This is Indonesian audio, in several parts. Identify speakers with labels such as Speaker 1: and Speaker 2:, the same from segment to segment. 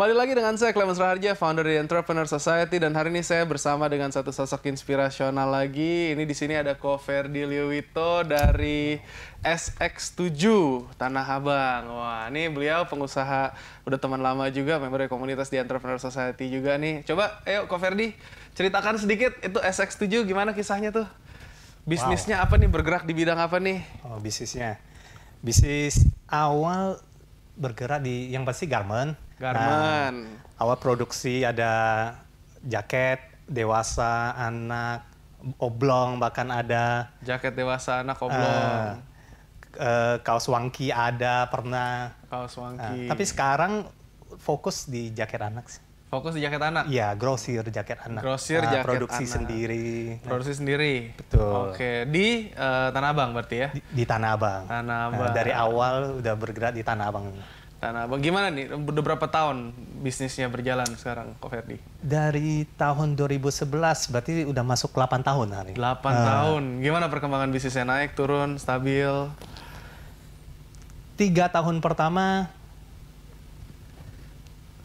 Speaker 1: Kembali lagi dengan saya, Clemens Raharja, founder di Entrepreneur Society, dan hari ini saya bersama dengan satu sosok inspirasional lagi. Ini di sini ada Ko Ferdilio Wito dari SX7 Tanah Abang. Wah, ini beliau pengusaha, udah teman lama juga, member komunitas di Entrepreneur Society juga nih. Coba, ayo Ko Ferdi, ceritakan sedikit itu SX7 gimana kisahnya tuh? Bisnisnya apa nih? Bergerak di bidang apa nih?
Speaker 2: Oh, bisnisnya. Bisnis awal bergerak di yang pasti garment.
Speaker 1: Garment.
Speaker 2: Awal produksi ada jaket dewasa, anak, oblong, bahkan ada
Speaker 1: Jaket dewasa, anak oblong.
Speaker 2: kaos wangki ada pernah.
Speaker 1: Kaos wangki.
Speaker 2: Tapi sekarang fokus di jaket anak sih.
Speaker 1: Fokus di jaket anak?
Speaker 2: Iya, grosir jaket anak.
Speaker 1: Grosir jaket
Speaker 2: produksi
Speaker 1: anak.
Speaker 2: sendiri.
Speaker 1: Produksi sendiri?
Speaker 2: Betul.
Speaker 1: Oke, di Tanah Abang berarti ya?
Speaker 2: Di Tanah Abang.
Speaker 1: Tanah Abang.
Speaker 2: Dari awal udah bergerak di Tanah Abang.
Speaker 1: Tanah Abang. Gimana nih, udah berapa tahun bisnisnya berjalan sekarang, Ko Ferdi?
Speaker 2: Dari tahun 2011, berarti udah masuk 8 tahun hari.
Speaker 1: 8 tahun. Gimana perkembangan bisnisnya? Naik, turun, stabil?
Speaker 2: 3 tahun pertama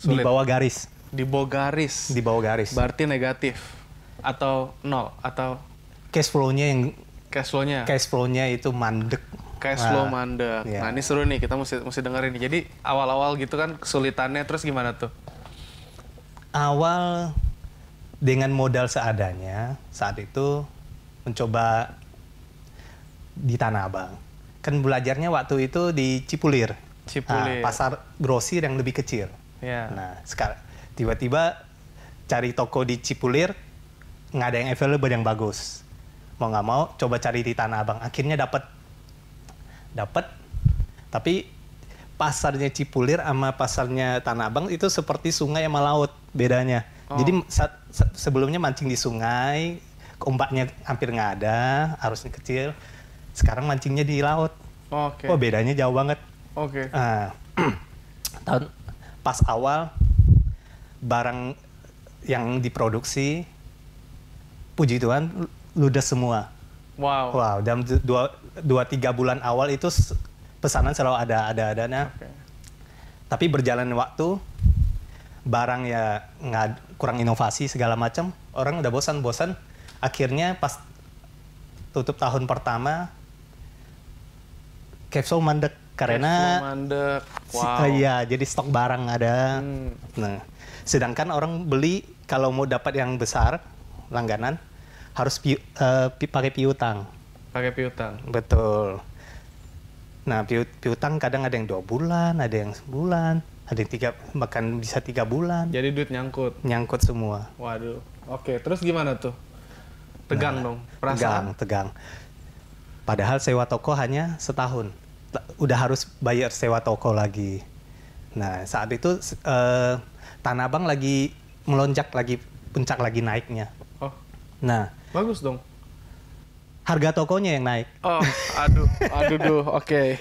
Speaker 1: Sulit.
Speaker 2: di bawah garis.
Speaker 1: Di bawah garis?
Speaker 2: Di bawah garis.
Speaker 1: Berarti negatif? Atau nol? Atau
Speaker 2: Cash flow-nya
Speaker 1: cash flow-nya?
Speaker 2: Cash flow-nya itu mandek.
Speaker 1: Cash flow mandek.
Speaker 2: Iya.
Speaker 1: Nah ini seru nih, kita mesti dengerin nih. Jadi awal-awal gitu kan kesulitannya, terus gimana tuh?
Speaker 2: Awal dengan modal seadanya, saat itu mencoba di Tanah Abang. Kan belajarnya waktu itu di Cipulir.
Speaker 1: Cipulir.
Speaker 2: Pasar grosir yang lebih kecil.
Speaker 1: Ya.
Speaker 2: Nah, sekarang tiba-tiba cari toko di Cipulir, nggak ada yang available yang bagus. Mau nggak mau, coba cari di Tanah Abang. Akhirnya dapat. Tapi pasarnya Cipulir sama pasarnya Tanah Abang itu seperti sungai sama laut bedanya.
Speaker 1: Oh.
Speaker 2: Jadi sebelumnya mancing di sungai, ombaknya hampir nggak ada, arusnya kecil. Sekarang mancingnya di laut.
Speaker 1: Oke.
Speaker 2: Oh, bedanya jauh banget.
Speaker 1: Oke.
Speaker 2: Pas awal barang yang diproduksi, puji Tuhan ludes semua.
Speaker 1: Wow.
Speaker 2: Dalam 2-3 bulan awal itu pesanan selalu ada.
Speaker 1: Oke.
Speaker 2: Tapi berjalan waktu, barang ya nggak, kurang inovasi segala macam, orang udah bosan. Akhirnya pas tutup tahun pertama, capsule mandek karena
Speaker 1: mandek. Wow.
Speaker 2: iya, jadi stok barang ada.
Speaker 1: Hmm.
Speaker 2: Nah, sedangkan orang beli kalau mau dapat yang besar langganan harus pakai piutang.
Speaker 1: Pakai piutang.
Speaker 2: Betul. Nah, piutang kadang ada yang 2 bulan, ada yang sebulan, ada yang bahkan bisa 3 bulan.
Speaker 1: Jadi duit nyangkut.
Speaker 2: Nyangkut semua.
Speaker 1: Waduh. Oke, terus gimana tuh? Tegang dong, perasaan.
Speaker 2: Tegang. Padahal sewa toko hanya setahun. Udah harus bayar sewa toko lagi. Nah, saat itu Tanah Abang lagi melonjak, lagi puncak lagi naiknya.
Speaker 1: Oh,
Speaker 2: Nah,
Speaker 1: bagus dong.
Speaker 2: harga tokonya yang naik.
Speaker 1: Oh, aduh, oke.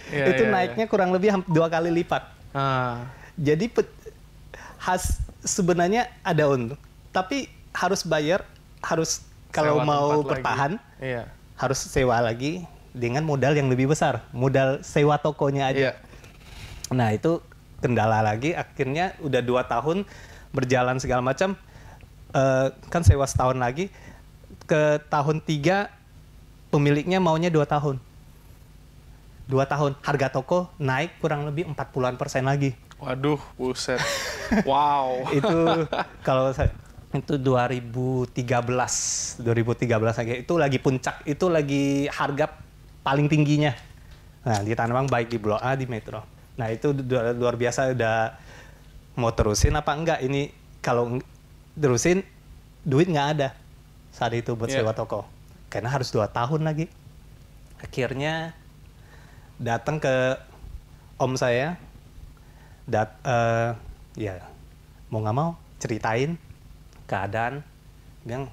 Speaker 2: Itu naiknya kurang lebih 2 kali lipat. Jadi sebenarnya ada untung, tapi harus bayar, kalau
Speaker 1: Sewa
Speaker 2: mau
Speaker 1: tempat
Speaker 2: bertahan,
Speaker 1: Iya.
Speaker 2: harus sewa lagi dengan modal yang lebih besar, modal sewa tokonya aja.
Speaker 1: Iya.
Speaker 2: Nah, itu kendala lagi. Akhirnya udah 2 tahun berjalan segala macam, kan sewa setahun lagi. Ke tahun 3 pemiliknya maunya 2 tahun. 2 tahun harga toko naik kurang lebih 40% lagi.
Speaker 1: Waduh, buset. Wow.
Speaker 2: Itu kalau itu 2013 lagi, itu lagi puncak, itu lagi harga paling tingginya. Nah, di Tanah Abang baik di Blok A, di Metro. Nah, itu luar biasa. Udah mau terusin apa enggak ini? Kalau terusin duit nggak ada saat itu buat sewa toko, karena harus 2 tahun lagi. Akhirnya datang ke om saya, ya mau nggak mau ceritain keadaan, bilang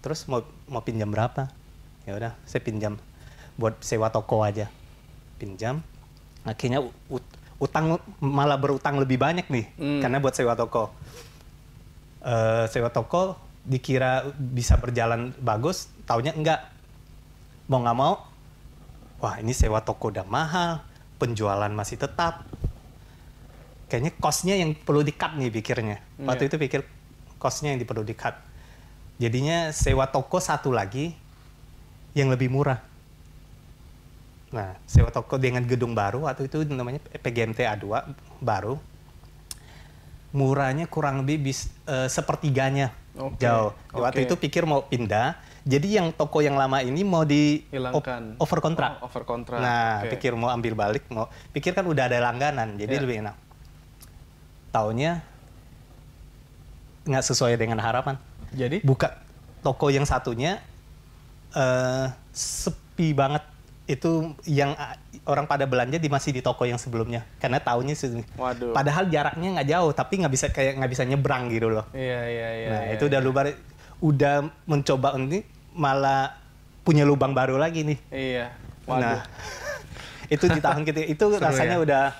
Speaker 2: terus mau pinjam berapa? Ya udah, saya pinjam buat sewa toko aja, pinjam. Akhirnya utang, malah berutang lebih banyak nih, karena buat sewa toko. Sewa toko dikira bisa berjalan bagus, taunya enggak. Mau nggak mau, wah ini sewa toko udah mahal, penjualan masih tetap. kayaknya cost-nya yang perlu di-cut nih pikirnya. Waktu itu pikir cost-nya yang perlu di-cut. Jadinya sewa toko satu lagi yang lebih murah. Nah, sewa toko dengan gedung baru, waktu itu namanya PGMT A2 baru. Murahnya kurang lebih sepertiganya jauh. Waktu itu pikir mau pindah, jadi yang toko yang lama ini mau
Speaker 1: hilangkan,
Speaker 2: over kontrak.
Speaker 1: Over kontrak.
Speaker 2: Nah, pikir mau ambil balik, pikir kan udah ada langganan, jadi lebih enak. Taunya nggak sesuai dengan harapan.
Speaker 1: Jadi
Speaker 2: buka toko yang satunya sepi banget. Itu yang orang pada belanja masih di toko yang sebelumnya karena taunya
Speaker 1: waduh.
Speaker 2: Padahal jaraknya nggak jauh tapi nggak bisa nyebrang gitu loh.
Speaker 1: Iya.
Speaker 2: Nah itu udah mencoba ini malah punya lubang baru lagi nih.
Speaker 1: Iya. Waduh.
Speaker 2: Nah itu di tahun ketiga itu rasanya
Speaker 1: ya?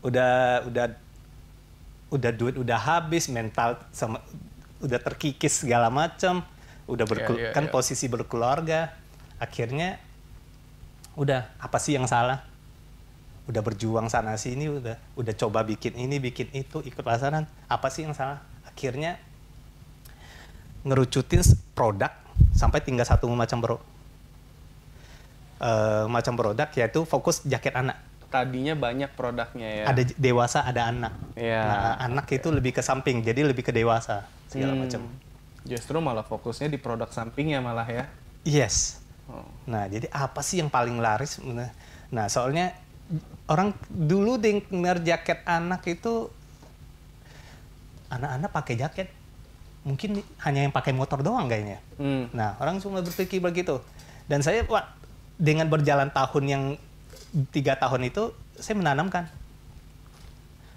Speaker 2: udah duit udah habis, mental udah terkikis segala macam, udah posisi berkeluarga, akhirnya udah apa sih yang salah? Udah berjuang sana sini, udah coba bikin ini, bikin itu, ikut pasaran. Apa sih yang salah? Akhirnya ngerucutin produk sampai tinggal satu macam produk, yaitu fokus jaket anak.
Speaker 1: Tadinya banyak produknya ya.
Speaker 2: Ada dewasa, ada anak.
Speaker 1: Ya.
Speaker 2: Nah, anak itu lebih ke samping, jadi lebih ke dewasa segala macam.
Speaker 1: Justru malah fokusnya di produk sampingnya malah ya.
Speaker 2: Yes. Nah, jadi apa sih yang paling laris? Nah, soalnya orang dulu dengar jaket anak itu anak-anak pakai jaket. Mungkin hanya yang pakai motor doang kayaknya. Nah, orang cuma berpikir begitu. Dan saya, dengan berjalan tahun yang 3 tahun itu, saya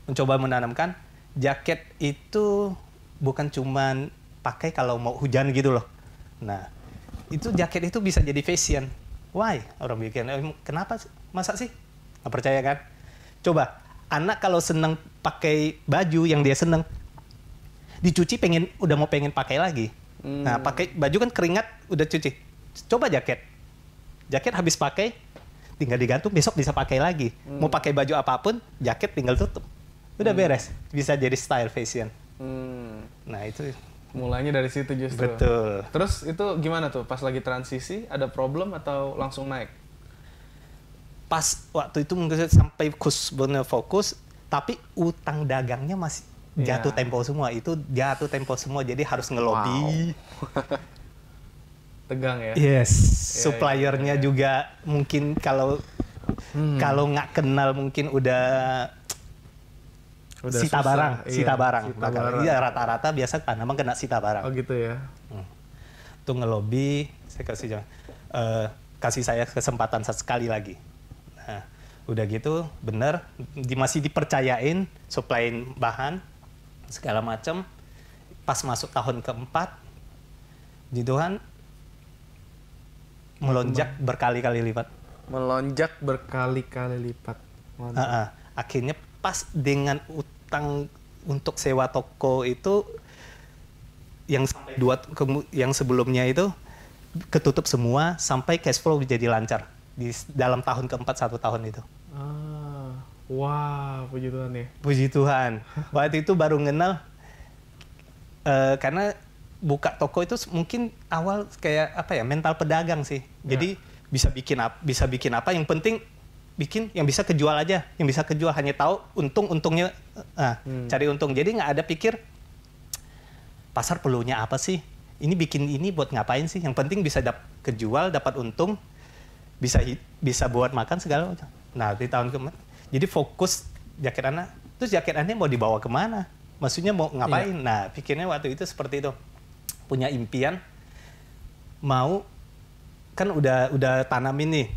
Speaker 2: mencoba menanamkan jaket itu bukan cuman pakai kalau mau hujan gitu loh. Nah, itu jaket itu bisa jadi fashion. Why? Orang bikin, kenapa? Masa sih? Nggak percaya kan? Coba, anak kalau seneng pakai baju yang dia seneng, dicuci udah mau pengen pakai lagi. Nah, pakai baju kan keringat, udah cuci. Coba jaket habis pakai, tinggal digantung, besok bisa pakai lagi. Mau pakai baju apapun, jaket tinggal tutup. Udah beres, bisa jadi style fashion. Nah, itu
Speaker 1: mulanya dari situ justru.
Speaker 2: Betul.
Speaker 1: Terus itu gimana tuh? Pas lagi transisi ada problem atau langsung naik?
Speaker 2: Pas waktu itu mungkin sampai benar fokus, tapi utang dagangnya masih jatuh tempo semua. Itu jatuh tempo semua, jadi harus ngelobi.
Speaker 1: Tegang ya?
Speaker 2: Yes. Suppliernya juga mungkin kalau nggak kenal mungkin udah sita barang. Iya, rata-rata biasa Panama kena sita barang.
Speaker 1: Oh gitu ya.
Speaker 2: Itu ngelobi, saya kasih saya kesempatan sekali lagi. Nah, udah gitu, bener, masih dipercayain, supplyin bahan, segala macam. Pas masuk tahun keempat, di Tuhan melonjak berkali-kali lipat.
Speaker 1: Melonjak berkali-kali lipat.
Speaker 2: Akhirnya pas dengan utang untuk sewa toko itu yang sampai yang sebelumnya itu ketutup semua sampai cash flow jadi lancar di dalam tahun keempat 1 tahun itu.
Speaker 1: Wah, puji Tuhan ya.
Speaker 2: Puji Tuhan. Waktu itu baru kenal karena buka toko itu mungkin awal kayak apa ya, mental pedagang sih. Jadi bisa bikin apa, yang penting bikin yang bisa kejual aja, yang bisa kejual, hanya tahu untungnya, cari untung. Jadi nggak ada pikir pasar perlunya apa sih, ini bikin ini buat ngapain sih, yang penting bisa kejual, dapat untung, bisa buat makan segala macam. Nah di tahun kemarin jadi fokus jaket anak, terus jaket anaknya mau dibawa kemana, maksudnya mau ngapain. Nah pikirnya waktu itu seperti itu, punya impian mau, kan udah tanamin nih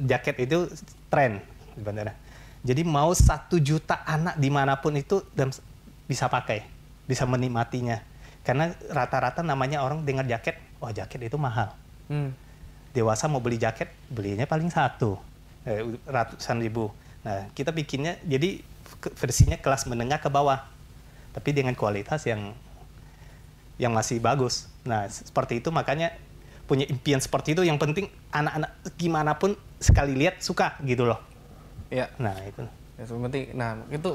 Speaker 2: jaket itu tren sebenarnya. Jadi mau 1 juta anak dimanapun itu dan bisa pakai, bisa menikmatinya. Karena rata-rata namanya orang dengar jaket, wah jaket itu mahal. Dewasa mau beli jaket, belinya paling ratusan ribu. Nah kita bikinnya jadi versinya kelas menengah ke bawah, tapi dengan kualitas yang masih bagus. Nah seperti itu, makanya punya impian seperti itu. Yang penting anak-anak gimana pun sekali lihat suka gitu loh.
Speaker 1: Iya.
Speaker 2: Nah itu.
Speaker 1: Ya, penting. Nah, itu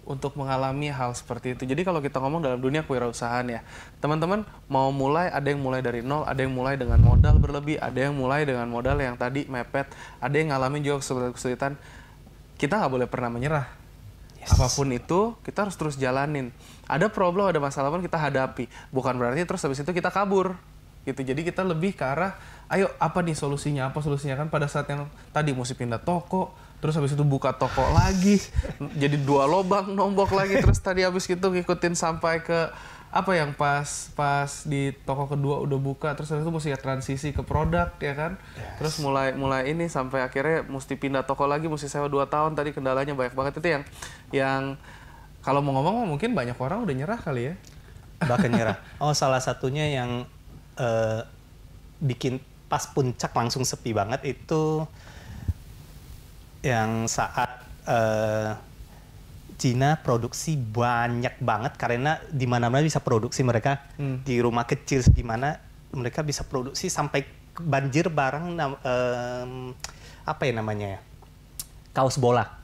Speaker 1: untuk mengalami hal seperti itu. Jadi kalau kita ngomong dalam dunia kewirausahaan ya, teman-teman mau mulai, ada yang mulai dari nol, ada yang mulai dengan modal berlebih, ada yang mulai dengan modal yang tadi mepet, ada yang ngalamin juga kesulitan. Kita nggak boleh pernah menyerah. Yes. Apapun itu, kita harus terus jalanin. Ada problem, ada masalah pun kita hadapi. Bukan berarti terus habis itu kita kabur. Gitu. Jadi kita lebih ke arah, ayo apa nih solusinya? Apa solusinya? Kan pada saat yang tadi mesti pindah toko, terus habis itu buka toko lagi, jadi 2 lobang, nombok lagi, terus tadi habis itu ngikutin sampai ke apa yang pas di toko kedua udah buka, terus habis itu mesti transisi ke produk ya kan, yes. Terus mulai ini sampai akhirnya mesti pindah toko lagi, mesti sewa 2 tahun, tadi kendalanya banyak banget itu yang kalau mau ngomong mungkin banyak orang udah nyerah kali ya.
Speaker 2: Bahkan nyerah. Oh, salah satunya yang bikin pas puncak langsung sepi banget itu yang saat Cina produksi banyak banget karena di mana-mana bisa produksi mereka di rumah kecil gimana mereka bisa produksi sampai banjir barang apa ya namanya ya, kaos bola.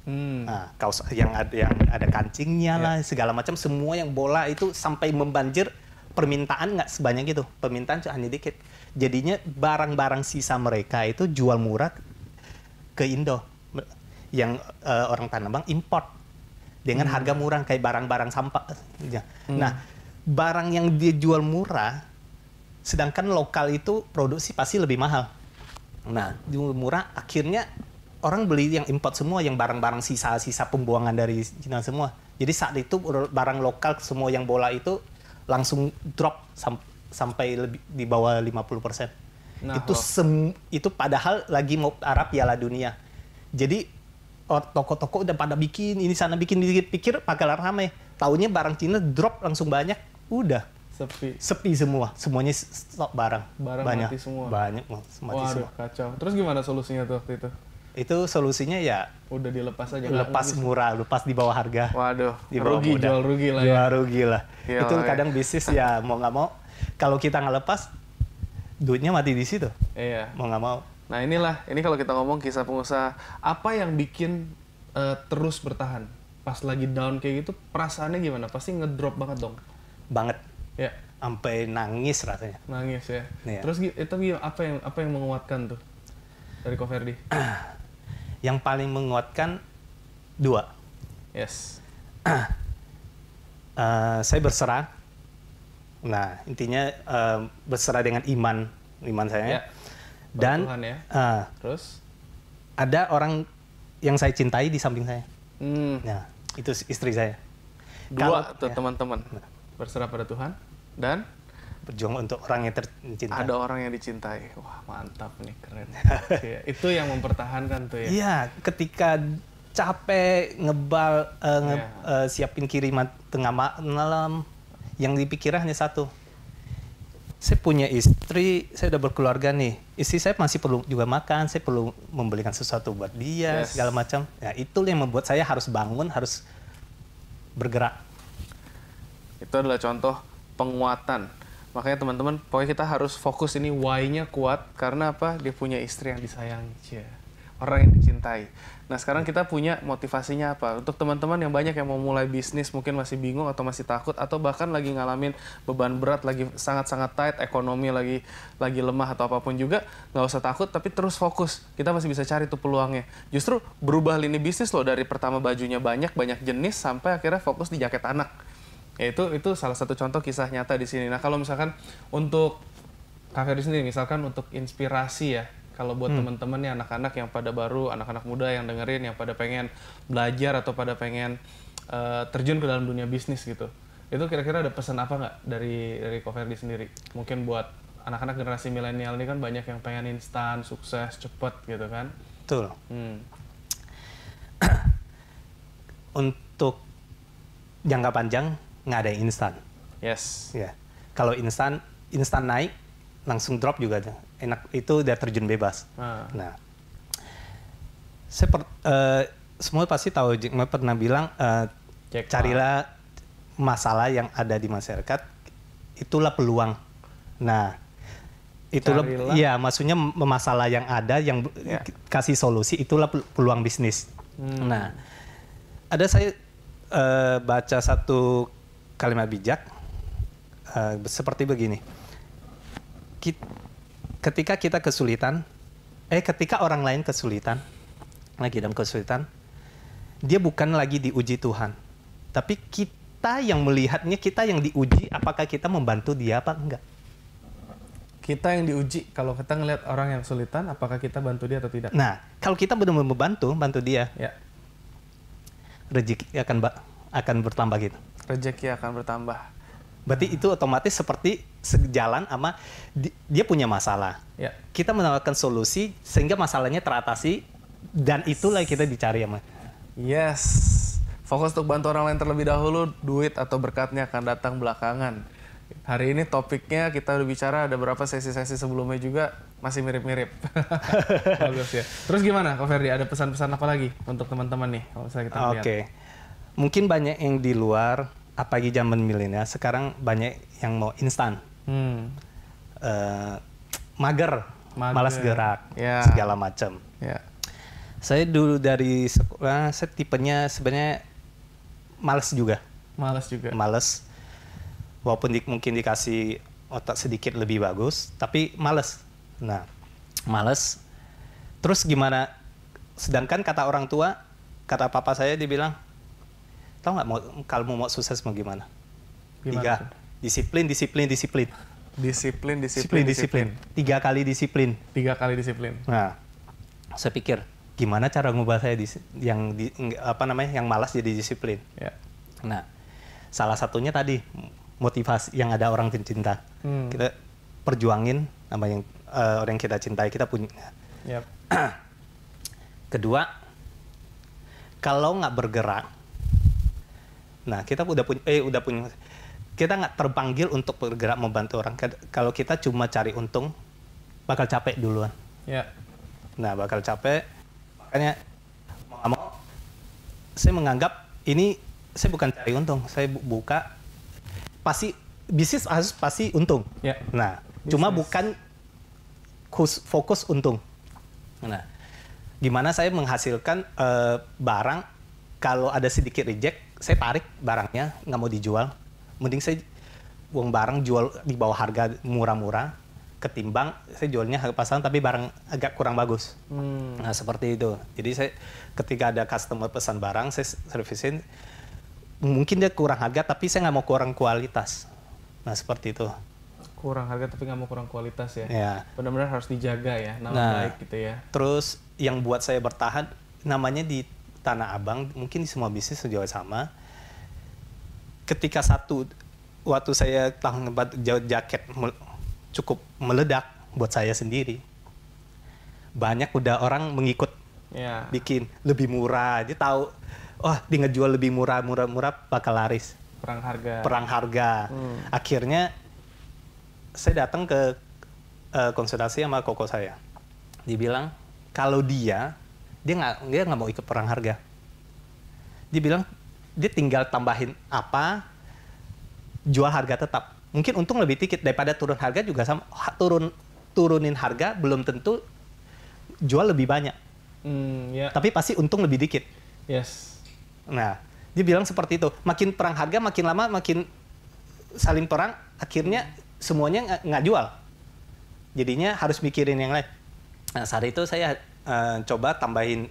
Speaker 2: Nah, kaos yang ada kancingnya lah segala macam, semua yang bola itu sampai membanjir. Permintaan nggak sebanyak itu, permintaan hanya dikit, jadinya barang-barang sisa mereka itu jual murah ke Indo, yang orang Tanah Abang import dengan harga murah kayak barang-barang sampah. Nah, barang yang dia jual murah, sedangkan lokal itu produksi pasti lebih mahal. Nah, jual murah, akhirnya orang beli yang import semua, yang barang-barang sisa-sisa pembuangan dari Cina semua. Jadi saat itu barang lokal semua yang bola itu langsung drop sampai lebih di bawah 50%. Nah, itu padahal lagi mau arah Piala Dunia. Jadi toko-toko udah pada bikin ini sana bikin, pikir bakal ramai. Taunya barang Cina drop langsung banyak, udah sepi semuanya stok barang banyak,
Speaker 1: mati semua.
Speaker 2: Mati semua.
Speaker 1: Kacau. Terus gimana solusinya tuh waktu itu?
Speaker 2: Itu solusinya ya
Speaker 1: udah dilepas aja,
Speaker 2: lepas murah, lepas di bawah harga.
Speaker 1: Waduh,
Speaker 2: jual rugi lah.
Speaker 1: Gila,
Speaker 2: itu kadang bisnis ya mau nggak mau, kalau kita nggak lepas duitnya mati di situ.
Speaker 1: Iya.
Speaker 2: Mau nggak mau.
Speaker 1: Nah ini kalau kita ngomong kisah pengusaha, apa yang bikin terus bertahan pas lagi down kayak gitu, perasaannya gimana? Pasti ngedrop banget dong.
Speaker 2: Banget.
Speaker 1: Ya.
Speaker 2: Sampai nangis rasanya.
Speaker 1: Nangis ya.
Speaker 2: Iya.
Speaker 1: Terus itu apa yang menguatkan tuh dari Ko Ferdi?
Speaker 2: Yang paling menguatkan 2.
Speaker 1: Yes.
Speaker 2: Saya berserah. Nah, intinya berserah dengan iman saya.
Speaker 1: Ya.
Speaker 2: Dan
Speaker 1: Tuhan ya. Terus
Speaker 2: ada orang yang saya cintai di samping saya. Nah, itu istri saya.
Speaker 1: 2 tuh teman-teman. Berserah pada Tuhan dan
Speaker 2: berjuang untuk orang yang tercinta.
Speaker 1: Ada orang yang dicintai. Wah, mantap nih, keren. Itu yang mempertahankan tuh ya.
Speaker 2: Iya, ketika capek ngebal siapin kiriman tengah malam, yang dipikir hanya satu. Saya punya istri, saya udah berkeluarga nih. Istri saya masih perlu juga makan, saya perlu membelikan sesuatu buat dia, segala macam. Ya, itu yang membuat saya harus bangun, harus bergerak. Itu
Speaker 1: adalah contoh penguatan. Makanya teman-teman, pokoknya kita harus fokus ini why-nya kuat. Karena apa? Dia punya istri yang disayangi. Orang yang dicintai. Nah sekarang kita punya motivasinya apa? Untuk teman-teman yang banyak yang mau mulai bisnis, mungkin masih bingung atau masih takut, atau bahkan lagi ngalamin beban berat, lagi sangat-sangat tight, ekonomi lagi lemah atau apapun juga, nggak usah takut, tapi terus fokus. Kita masih bisa cari tuh peluangnya. Justru berubah lini bisnis loh, dari pertama bajunya banyak jenis, sampai akhirnya fokus di jaket anak. Ya, itu salah satu contoh kisah nyata di sini. Nah kalau misalkan untuk Kak Ferdi sendiri, misalkan untuk inspirasi ya, kalau buat teman-teman nih anak-anak yang pada baru, anak-anak muda yang dengerin, yang pada pengen belajar atau pada pengen terjun ke dalam dunia bisnis gitu, itu kira-kira ada pesan apa nggak dari Kak Ferdi sendiri? Mungkin buat anak-anak generasi milenial ini kan banyak yang pengen instan, sukses, cepet gitu kan?
Speaker 2: Betul. Untuk jangka panjang nggak ada yang instan.
Speaker 1: Yes.
Speaker 2: Ya. Kalau instan naik, langsung drop juga aja. Enak, itu udah terjun bebas. Nah, semua pasti tahu, Jack Ma pernah bilang, carilah masalah yang ada di masyarakat, itulah peluang. Nah, itulah, ya maksudnya masalah yang ada, yang kasih solusi, itulah peluang bisnis. Nah, ada saya baca satu kalimat bijak seperti begini. Ketika kita kesulitan, ketika orang lain kesulitan, lagi dalam kesulitan, dia bukan lagi diuji Tuhan, tapi kita yang melihatnya, kita yang diuji, apakah kita membantu dia apa enggak.
Speaker 1: Kita yang diuji, kalau kita ngelihat orang yang kesulitan, apakah kita bantu dia atau tidak.
Speaker 2: Nah, kalau kita benar-benar bantu dia,
Speaker 1: ya,
Speaker 2: rezeki akan bertambah gitu.
Speaker 1: Rezeki akan bertambah.
Speaker 2: Berarti itu otomatis seperti sejalan sama dia punya masalah.
Speaker 1: Ya.
Speaker 2: Kita menawarkan solusi sehingga masalahnya teratasi, dan itulah yang kita dicari sama.
Speaker 1: Yes. Fokus untuk bantu orang lain terlebih dahulu, duit atau berkatnya akan datang belakangan. Hari ini topiknya kita udah bicara, ada beberapa sesi-sesi sebelumnya juga masih mirip-mirip. Bagus ya. Terus gimana Ko Ferdi? Ada pesan-pesan apa lagi untuk teman-teman nih kalau misalnya kita lihat?
Speaker 2: Oke. Mungkin banyak yang di luar, apalagi zaman milenial, sekarang banyak yang mau instan. Mager, malas gerak,
Speaker 1: ya,
Speaker 2: segala macam.
Speaker 1: Ya.
Speaker 2: Saya dulu dari sekolah, saya tipenya sebenarnya malas juga. Malas. Walaupun mungkin dikasih otak sedikit lebih bagus, tapi malas. Nah, malas. Terus gimana? Sedangkan kata orang tua, kata papa saya, dibilang, tahu nggak kalau mau sukses mau gimana? 3, disiplin. 3 kali disiplin. Nah, saya pikir gimana cara ngubah saya yang malas jadi disiplin.
Speaker 1: Ya.
Speaker 2: Nah, salah satunya tadi motivasi yang ada orang cinta. Kita perjuangin sama yang orang yang kita cintai, kita punya.
Speaker 1: Yep.
Speaker 2: Kedua, kalau nggak bergerak, nah kita udah punya, kita nggak terpanggil untuk bergerak membantu orang. Kalau kita cuma cari untung, bakal capek duluan.
Speaker 1: Ya.
Speaker 2: Nah, bakal capek. Makanya mau nggak mau, saya menganggap ini saya bukan cari untung, saya buka bisnis harus pasti untung.
Speaker 1: Ya.
Speaker 2: Nah, cuma bukan fokus untung. Nah, gimana saya menghasilkan barang, kalau ada sedikit reject, saya tarik barangnya, nggak mau dijual. Mending saya buang barang, jual di bawah harga murah-murah, ketimbang saya jualnya harga pasaran tapi barang agak kurang bagus. Nah, seperti itu. Jadi saya ketika ada customer pesan barang, saya servisin, mungkin dia kurang harga tapi saya nggak mau kurang kualitas. Nah, seperti itu.
Speaker 1: Kurang harga tapi nggak mau kurang kualitas ya.
Speaker 2: Ya.
Speaker 1: Benar-benar harus dijaga ya, nama baik gitu ya.
Speaker 2: Terus yang buat saya bertahan, namanya di Tanah Abang, mungkin di semua bisnis juga sama. Ketika waktu saya tahun jaket cukup meledak buat saya sendiri, banyak udah orang mengikut bikin lebih murah. Dia tahu, dia ngejual lebih murah bakal laris. Perang harga. Akhirnya saya datang ke konsultasi sama koko saya. Dibilang kalau dia nggak mau ikut perang harga. Dia bilang dia tinggal tambahin jual harga tetap. Mungkin untung lebih dikit daripada turun harga juga sama. Turunin harga belum tentu jual lebih banyak. Tapi pasti untung lebih dikit.
Speaker 1: Yes.
Speaker 2: Nah, dia bilang seperti itu. Makin perang harga, makin lama makin saling perang, akhirnya semuanya nggak jual. Jadinya harus mikirin yang lain. Nah, saat itu saya coba tambahin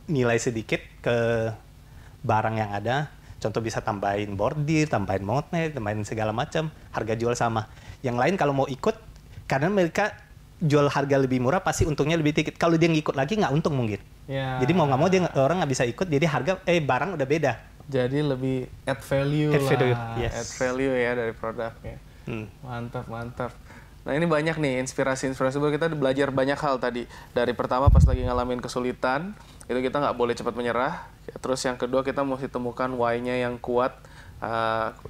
Speaker 2: nilai sedikit ke barang yang ada. Contoh bisa tambahin bordir, tambahin magnet, tambahin segala macam. Harga jual sama. Yang lain kalau mau ikut, karena mereka jual harga lebih murah, pasti untungnya lebih dikit. Kalau dia ngikut lagi, nggak untung mungkin.
Speaker 1: Ya.
Speaker 2: Jadi mau nggak mau orang nggak bisa ikut, jadi barang udah beda.
Speaker 1: Jadi lebih add value lah.
Speaker 2: Yes.
Speaker 1: Add value ya dari produknya. Mantap. Nah, ini banyak nih inspirasi kita belajar banyak hal tadi. Dari pertama pas lagi ngalamin kesulitan, itu kita nggak boleh cepat menyerah. Terus yang kedua kita mesti temukan why-nya yang kuat.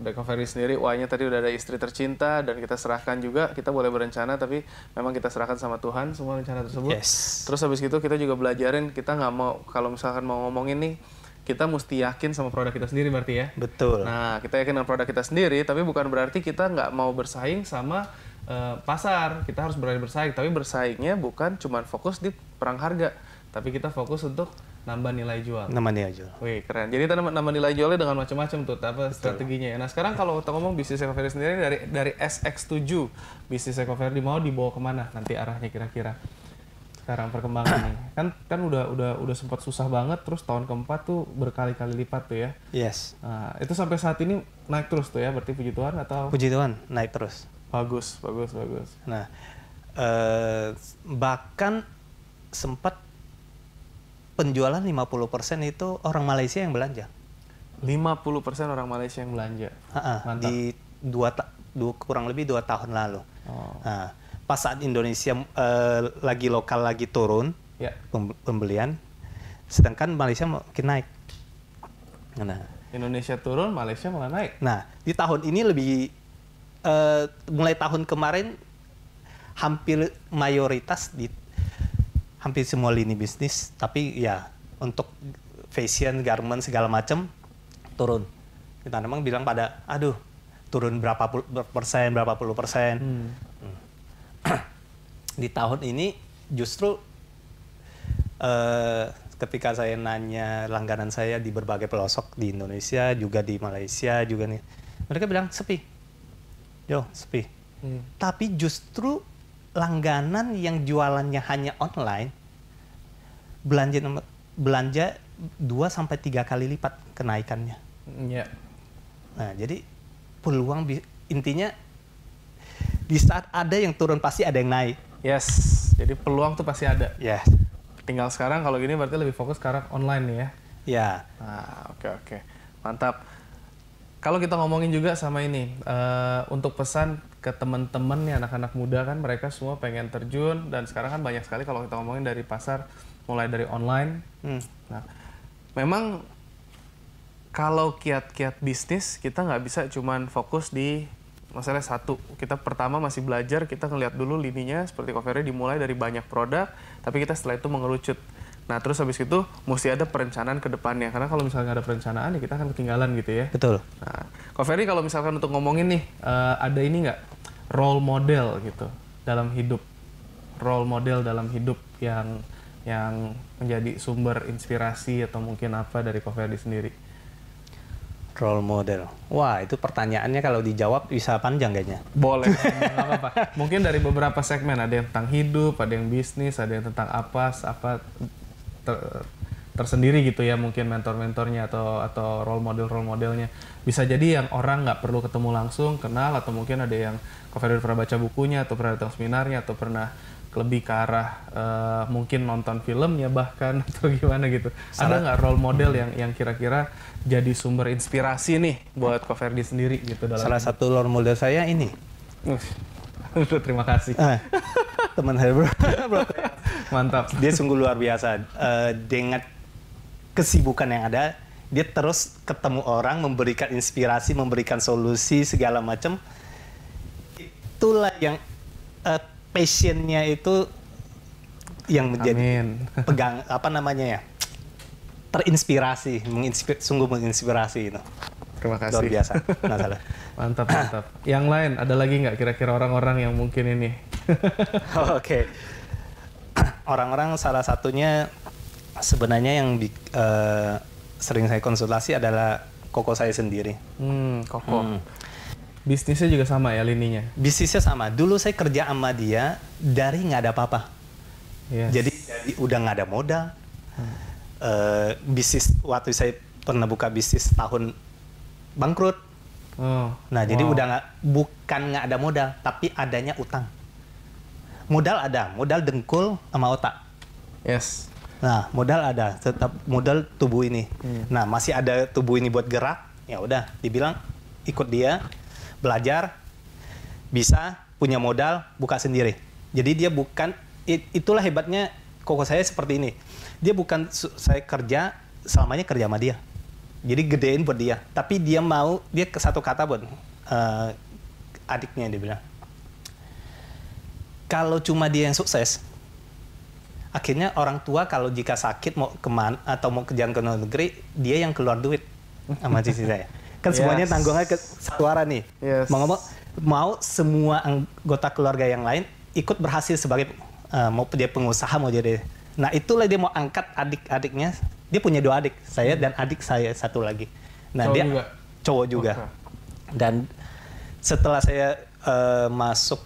Speaker 1: Dari Ko Ferdi sendiri, why-nya tadi udah ada istri tercinta dan kita serahkan juga. Kita boleh berencana tapi memang kita serahkan sama Tuhan semua rencana tersebut.
Speaker 2: Yes.
Speaker 1: Terus habis itu kita juga belajarin, kita nggak mau, kalau misalkan mau ngomongin nih, kita mesti yakin sama produk kita sendiri berarti ya.
Speaker 2: Betul.
Speaker 1: Nah, kita yakin dengan produk kita sendiri, tapi bukan berarti kita nggak mau bersaing sama pasar. Kita harus berani bersaing, tapi bersaingnya bukan cuma fokus di perang harga, tapi kita fokus untuk nambah nilai jual.
Speaker 2: Namanya aja.
Speaker 1: Wih, keren. Jadi kita nambah nilai jualnya dengan macam-macam tuh, apa strateginya ya. Nah, sekarang kalau kita ngomong bisnis Eko Ferdi sendiri dari SX7, bisnis Eko Ferdi mau dibawa kemana nanti arahnya kira-kira? Sekarang perkembangannya. Kan udah sempat susah banget, terus tahun keempat tuh berkali-kali lipat tuh ya.
Speaker 2: Yes.
Speaker 1: Nah, itu sampai saat ini naik terus tuh ya, berarti puji Tuhan atau?
Speaker 2: Puji Tuhan, naik terus.
Speaker 1: Bagus.
Speaker 2: Nah, bahkan sempat penjualan 50% itu orang Malaysia yang belanja.
Speaker 1: 50% orang Malaysia yang belanja. Mantap.
Speaker 2: Di kurang lebih 2 tahun lalu.
Speaker 1: Oh.
Speaker 2: Nah, pas saat Indonesia lagi lokal lagi turun
Speaker 1: Ya.
Speaker 2: pembelian, sedangkan Malaysia makin naik. Nah,
Speaker 1: Indonesia turun, Malaysia malah naik.
Speaker 2: nah di tahun ini lebih mulai tahun kemarin hampir mayoritas di hampir semua lini bisnis, tapi ya untuk fashion, garment segala macam turun. Kita memang bilang pada, aduh turun berapa puluh persen. Di tahun ini justru ketika saya nanya langganan saya di berbagai pelosok di Indonesia, juga di Malaysia juga nih, mereka bilang sepi, sepi. Tapi justru langganan yang jualannya hanya online belanja 2-3 kali lipat kenaikannya.
Speaker 1: Iya.
Speaker 2: Nah, jadi peluang intinya di saat ada yang turun pasti ada yang naik.
Speaker 1: Yes. Jadi peluang tuh pasti ada.
Speaker 2: Yes.
Speaker 1: Tinggal sekarang kalau gini berarti lebih fokus sekarang online nih ya.
Speaker 2: Ya.
Speaker 1: Nah, oke. Mantap. Kalau kita ngomongin juga sama ini, untuk pesan ke teman-teman nih anak-anak muda kan mereka semua pengen terjun dan sekarang kan banyak sekali kalau kita ngomongin dari pasar mulai dari online. Nah, memang kalau kiat-kiat bisnis kita nggak bisa cuman fokus di masalah satu. Kita pertama masih belajar, kita ngeliat dulu lininya seperti Eko Ferdi dimulai dari banyak produk, tapi kita setelah itu mengerucut. Nah, terus habis itu mesti ada perencanaan ke depannya. Karena kalau misalnya nggak ada perencanaan, ya kita akan ketinggalan gitu ya.
Speaker 2: Betul.
Speaker 1: Nah, Ko Ferdi kalau misalkan untuk ngomongin nih, ada ini nggak role model gitu dalam hidup, role model dalam hidup yang menjadi sumber inspirasi atau mungkin apa dari Ko Ferdi sendiri?
Speaker 2: Role model. Wah, itu pertanyaannya kalau dijawab bisa panjang kayaknya.
Speaker 1: Boleh, nggak apa-apa. Mungkin dari beberapa segmen, ada yang tentang hidup, ada yang bisnis, ada yang tentang apa tersendiri gitu ya, mungkin mentor-mentornya atau role modelnya. Bisa jadi yang orang nggak perlu ketemu langsung kenal, atau mungkin ada yang Ko Ferdi pernah baca bukunya atau pernah datang seminarnya atau pernah lebih ke arah mungkin nonton filmnya bahkan atau gimana gitu. Ada nggak role model yang kira-kira jadi sumber inspirasi nih buat Ko Ferdi sendiri gitu dalam
Speaker 2: Salah satu role model saya ini.
Speaker 1: Terima kasih.
Speaker 2: Teman saya bro.
Speaker 1: Mantap.
Speaker 2: Dia sungguh luar biasa. Dengan kesibukan yang ada, dia terus ketemu orang, memberikan inspirasi, memberikan solusi segala macam. Itulah yang passionnya itu yang menjadi pegang apa namanya ya, terinspirasi, sungguh menginspirasi itu.
Speaker 1: Terima kasih.
Speaker 2: Luar biasa. Nggak salah.
Speaker 1: Mantap. Yang lain ada lagi nggak kira-kira orang-orang yang mungkin ini?
Speaker 2: Oke. Orang-orang salah satunya sebenarnya yang sering saya konsultasi adalah koko saya sendiri.
Speaker 1: Koko. Bisnisnya juga sama ya lininya?
Speaker 2: Bisnisnya sama. Dulu saya kerja sama dia dari nggak ada apa-apa.
Speaker 1: Yes.
Speaker 2: Jadi udah nggak ada modal. Bisnis waktu saya pernah buka bisnis tahun bangkrut. Nah, jadi udah bukan nggak ada modal, tapi adanya utang. Modal ada, modal dengkul sama otak.
Speaker 1: Yes.
Speaker 2: Nah, modal ada, tetap modal tubuh ini. Nah, masih ada tubuh ini buat gerak. Ya udah, dibilang ikut dia, belajar, bisa punya modal, buka sendiri. Jadi dia bukan, itulah hebatnya koko saya seperti ini. Dia bukan saya kerja selamanya kerja sama dia. Jadi gedein buat dia, tapi dia mau, dia satu kata buat adiknya, dia bilang, kalau cuma dia yang sukses, akhirnya orang tua kalau jika sakit mau kemana atau mau kerjaan ke luar negeri, dia yang keluar duit sama cici saya. Kan semuanya tanggungannya ke satu arah nih.
Speaker 1: Yes.
Speaker 2: Mau semua anggota keluarga yang lain ikut berhasil sebagai mau dia pengusaha mau jadi. Nah itulah dia mau angkat adik-adiknya Dia punya 2 adik, saya dan adik saya satu lagi. Nah,
Speaker 1: Cowok
Speaker 2: dia
Speaker 1: juga?
Speaker 2: cowok juga.
Speaker 1: Oke.
Speaker 2: Dan setelah saya masuk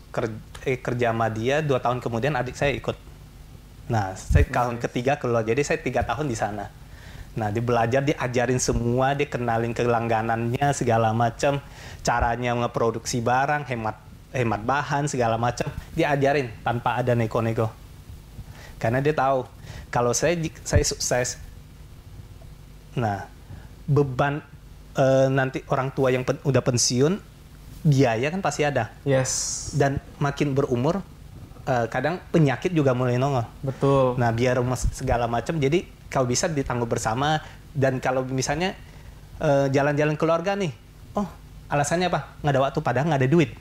Speaker 2: kerja sama dia, 2 tahun kemudian adik saya ikut. Nah, saya tahun ketiga keluar, jadi saya 3 tahun di sana. Nah, dia belajar, dia ajarin semua, dia kenalin ke langganannya segala macam, caranya ngeproduksi barang, hemat bahan segala macam, dia ajarin tanpa ada nego-nego. Karena dia tahu kalau saya sukses, nah beban nanti orang tua yang udah pensiun, biaya kan pasti ada.
Speaker 1: Yes.
Speaker 2: Dan makin berumur, kadang penyakit juga mulai nongol.
Speaker 1: Betul.
Speaker 2: Nah, biar segala macam, jadi kalau bisa ditanggung bersama. Dan kalau misalnya jalan-jalan keluarga nih, oh alasannya apa? Nggak ada waktu, padahal nggak ada duit.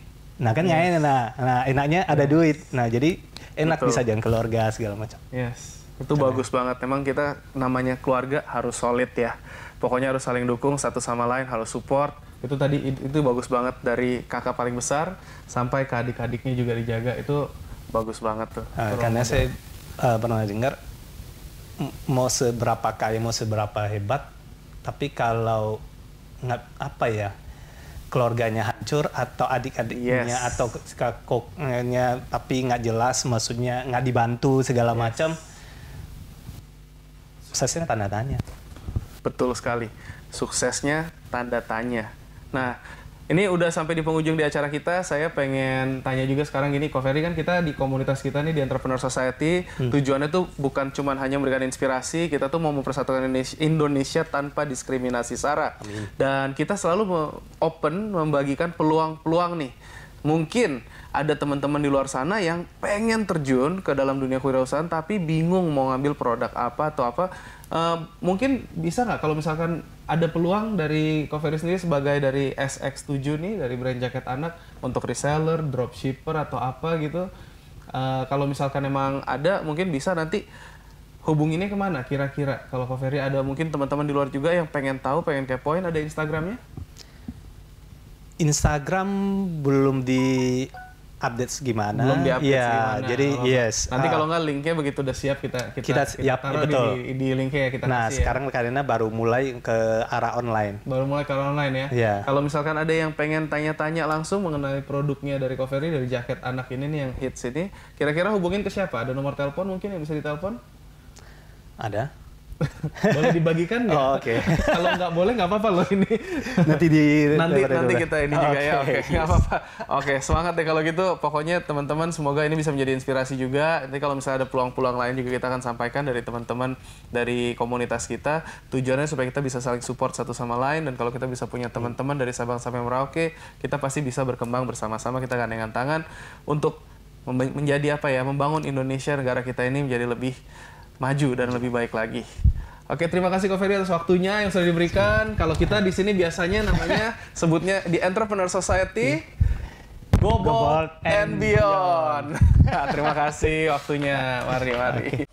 Speaker 2: Nah kan nggak enak. Nah enaknya ada duit. Nah jadi enak. Betul. Bisa jalan keluarga segala macam.
Speaker 1: Yes. Itu bagus banget. Memang kita namanya keluarga harus solid ya. Pokoknya harus saling dukung satu sama lain, harus support. Itu tadi itu bagus banget, dari kakak paling besar sampai ke adik-adiknya juga dijaga. Itu bagus banget tuh.
Speaker 2: Karena saya pernah dengar, mau seberapa kaya, mau seberapa hebat, tapi kalau nggak keluarganya hancur atau adik-adiknya atau kakaknya tapi nggak jelas, maksudnya nggak dibantu segala macam, suksesnya tanda tanya.
Speaker 1: Betul sekali, suksesnya tanda tanya. Nah, ini udah sampai di penghujung di acara kita. Saya pengen tanya juga sekarang gini, Ko Ferry, kan kita di komunitas kita nih di Entrepreneur Society, tujuannya tuh bukan cuma hanya memberikan inspirasi, kita tuh mau mempersatukan Indonesia tanpa diskriminasi sara. Amin. Dan kita selalu open membagikan peluang-peluang nih. Mungkin ada teman-teman di luar sana yang pengen terjun ke dalam dunia kewirausahaan tapi bingung mau ngambil produk apa atau apa. Mungkin bisa nggak kalau misalkan ada peluang dari Ko Ferry sendiri sebagai dari SX7 nih, dari brand jaket anak, untuk reseller, dropshipper atau apa gitu. Kalau misalkan emang ada, mungkin bisa nanti hubunginnya kemana kira-kira? Kalau Ko Ferry ada mungkin teman-teman di luar juga yang pengen tahu, pengen kepoin, ada Instagramnya?
Speaker 2: Instagram belum di update gimana?
Speaker 1: Belum di update gimana?
Speaker 2: Jadi yes.
Speaker 1: Nanti kalau nggak linknya begitu udah siap kita taruh
Speaker 2: betul.
Speaker 1: di linknya ya kita kasih.
Speaker 2: Nah sekarang karena baru mulai ke arah online.
Speaker 1: Baru mulai ke arah online ya.
Speaker 2: Yeah.
Speaker 1: Kalau misalkan ada yang pengen tanya-tanya langsung mengenai produknya dari Ko Ferry, dari jaket anak ini nih yang hits ini, kira-kira hubungin ke siapa? Ada nomor telepon mungkin yang bisa ditelepon?
Speaker 2: Ada.
Speaker 1: Boleh dibagikan nggak?
Speaker 2: Oh, oke.
Speaker 1: Kalau nggak boleh nggak apa-apa loh ini. nanti kita ini juga ya. Oke, nggak apa-apa. Oke, semangat deh kalau gitu. Pokoknya teman-teman semoga ini bisa menjadi inspirasi juga. Nanti kalau misalnya ada peluang-peluang lain juga kita akan sampaikan dari teman-teman dari komunitas kita. Tujuannya supaya kita bisa saling support satu sama lain, dan kalau kita bisa punya teman-teman dari Sabang sampai Merauke, kita pasti bisa berkembang bersama-sama. Kita gandengan tangan untuk menjadi membangun Indonesia, negara kita ini menjadi lebih maju dan lebih baik lagi. Oke, terima kasih Ko Ferry atas waktunya yang sudah diberikan. Kalau kita di sini biasanya namanya sebutnya di Entrepreneur Society Go Bold and Beyond. Terima kasih waktunya. Mari.